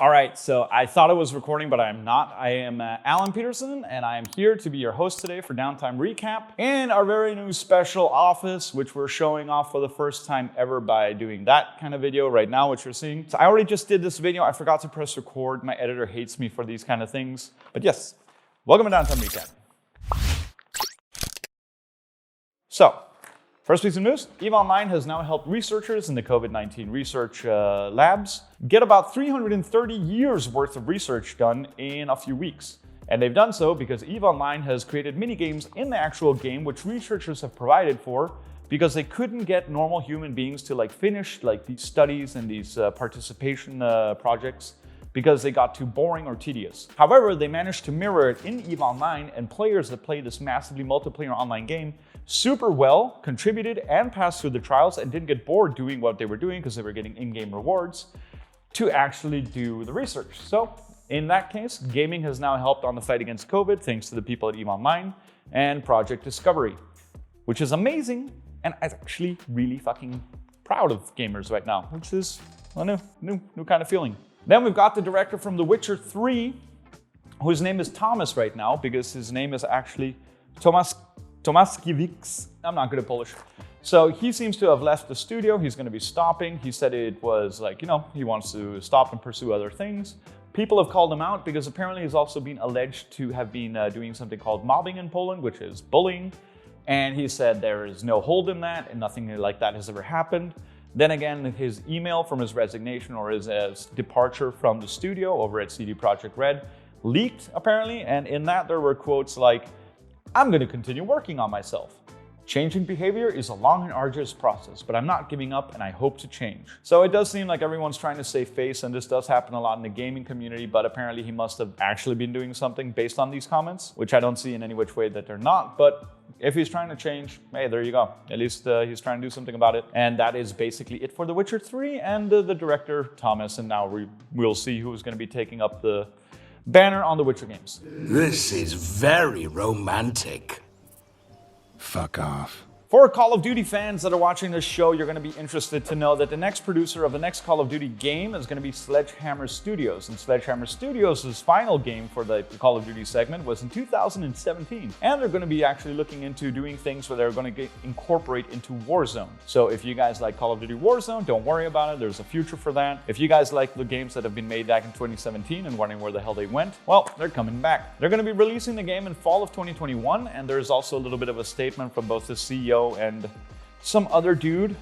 All right, so I thought I was recording, but I am not. I am Alan Peterson, and I am here to be your host today for Downtime Recap in our very new special office, which we're showing off for the first time ever by doing that kind of video right now, which you're seeing. So I already just did this video. I forgot to press record. My editor hates me for these kind of things. But yes, welcome to Downtime Recap. So, first piece of news, EVE Online has now helped researchers in the COVID-19 research labs get about 330 years worth of research done in a few weeks. And they've done so because EVE Online has created mini games in the actual game which researchers have provided for because they couldn't get normal human beings to finish these studies and these participation projects because they got too boring or tedious. However, they managed to mirror it in EVE Online, and players that play this massively multiplayer online game super well, contributed and passed through the trials and didn't get bored doing what they were doing because they were getting in-game rewards to actually do the research. So in that case, gaming has now helped on the fight against COVID thanks to the people at EVE Online and Project Discovery, which is amazing, and I'm actually really fucking proud of gamers right now, which is a new kind of feeling. Then we've got the director from The Witcher 3, whose name is Thomas right now because his name is actually Tomaszkiewicz. I'm not good at Polish. So he seems to have left the studio. He's going to be stopping. He said it was he wants to stop and pursue other things. People have called him out because apparently he's also been alleged to have been doing something called mobbing in Poland, which is bullying. And he said there is no hold in that and nothing like that has ever happened. Then again, his email from his resignation or his departure from the studio over at CD Projekt Red leaked apparently. And in that there were quotes like, "I'm going to continue working on myself. Changing behavior is a long and arduous process, but I'm not giving up and I hope to change." So it does seem like everyone's trying to save face, and this does happen a lot in the gaming community, but apparently he must have actually been doing something based on these comments, which I don't see in any which way that they're not. But if he's trying to change, hey, there you go. At least he's trying to do something about it. And that is basically it for The Witcher 3 and the director, Thomas. And now we'll see who's going to be taking up the banner on The Witcher games. This is very romantic. Fuck off. For Call of Duty fans that are watching this show, you're going to be interested to know that the next producer of the next Call of Duty game is going to be Sledgehammer Studios. And Sledgehammer Studios' final game for the Call of Duty segment was in 2017. And they're going to be actually looking into doing things where they're going to incorporate into Warzone. So if you guys like Call of Duty Warzone, don't worry about it. There's a future for that. If you guys like the games that have been made back in 2017 and wondering where the hell they went, well, they're coming back. They're going to be releasing the game in fall of 2021. And there's also a little bit of a statement from both the CEO and some other dude,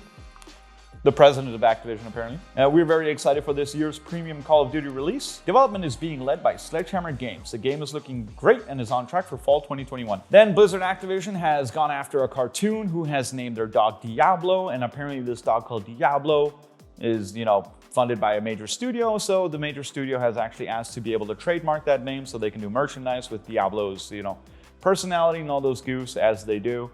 the president of Activision apparently. We're very excited for this year's premium Call of Duty release. Development is being led by Sledgehammer Games. The game is looking great and is on track for fall 2021. Then Blizzard Activision has gone after a cartoon who has named their dog Diablo, and apparently this dog called Diablo is, funded by a major studio, so the major studio has actually asked to be able to trademark that name so they can do merchandise with Diablo's, personality and all those goofs as they do.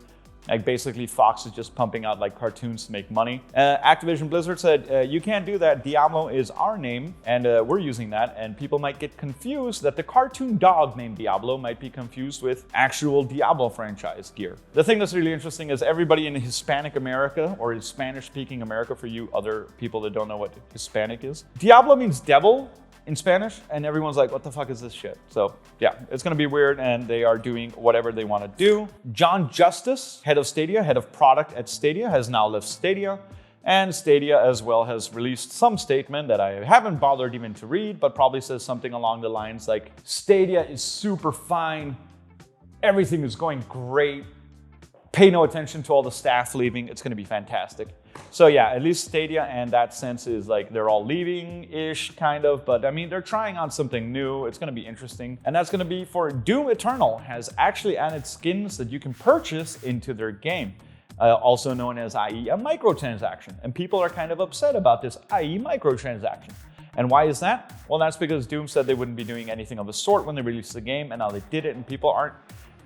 Basically, Fox is just pumping out cartoons to make money. Activision Blizzard said, you can't do that. Diablo is our name, and we're using that. And people might get confused that the cartoon dog named Diablo might be confused with actual Diablo franchise gear. The thing that's really interesting is everybody in Hispanic America, or Spanish-speaking America for you other people that don't know what Hispanic is. Diablo means devil in Spanish, and everyone's like, what the fuck is this shit? So yeah, it's gonna be weird, and they are doing whatever they wanna do. John Justice, head of Stadia, head of product at Stadia, has now left Stadia, and Stadia as well has released some statement that I haven't bothered even to read, but probably says something along the lines like, Stadia is super fine, everything is going great, pay no attention to all the staff leaving, it's gonna be fantastic. So yeah, at least Stadia in that sense is they're all leaving-ish kind of, but I mean, they're trying out something new. It's gonna be interesting. And that's gonna be for Doom Eternal has actually added skins that you can purchase into their game. Also known as IE a microtransaction. And people are kind of upset about this IE microtransaction. And why is that? Well, that's because Doom said they wouldn't be doing anything of the sort when they released the game, and now they did it, and people aren't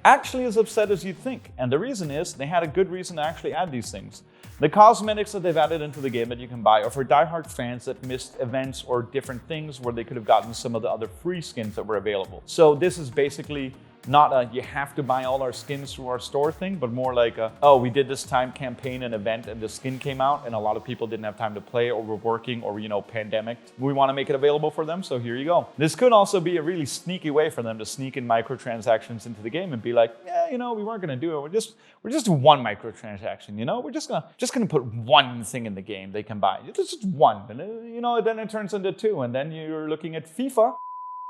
actually as upset as you'd think. And the reason is they had a good reason to actually add these things. The cosmetics that they've added into the game that you can buy are for diehard fans that missed events or different things where they could have gotten some of the other free skins that were available. So this is basically Not a you have to buy all our skins through our store thing, but more like a, oh, we did this time campaign and event and the skin came out and a lot of people didn't have time to play or were working or, pandemic. We want to make it available for them, so here you go. This could also be a really sneaky way for them to sneak in microtransactions into the game and be like, yeah, we weren't going to do it. We're just one microtransaction, We're just gonna put one thing in the game they can buy. Just one, and then it turns into two, and then you're looking at FIFA.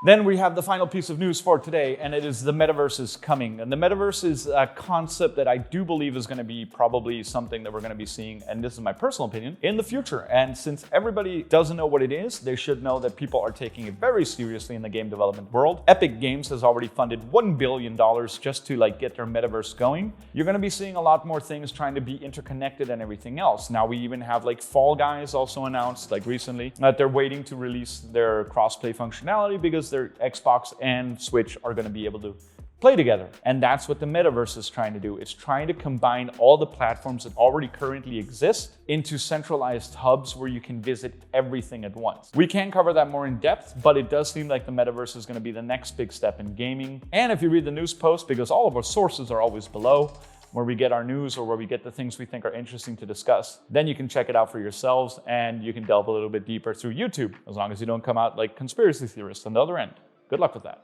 Then we have the final piece of news for today, and it is the Metaverse is coming. And the Metaverse is a concept that I do believe is going to be probably something that we're going to be seeing, and this is my personal opinion, in the future. And since everybody doesn't know what it is, they should know that people are taking it very seriously in the game development world. Epic Games has already funded $1 billion just to get their Metaverse going. You're going to be seeing a lot more things trying to be interconnected and everything else. Now we even have Fall Guys also announced recently that they're waiting to release their crossplay functionality because their Xbox and Switch are going to be able to play together. And that's what the Metaverse is trying to do. It's trying to combine all the platforms that already currently exist into centralized hubs where you can visit everything at once. We can cover that more in depth, but it does seem like the Metaverse is going to be the next big step in gaming. And if you read the news post, because all of our sources are always below, where we get our news or where we get the things we think are interesting to discuss, then you can check it out for yourselves and you can delve a little bit deeper through YouTube, as long as you don't come out like conspiracy theorists on the other end. Good luck with that.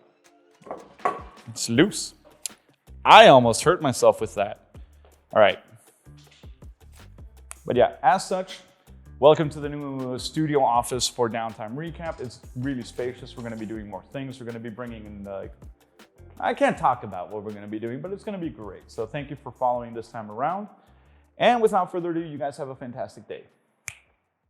It's loose. I almost hurt myself with that. All right. But yeah, as such, welcome to the new studio office for Downtime Recap. It's really spacious. We're going to be doing more things. We're going to be bringing in I can't talk about what we're going to be doing, but it's going to be great. So thank you for following this time around. And without further ado, you guys have a fantastic day.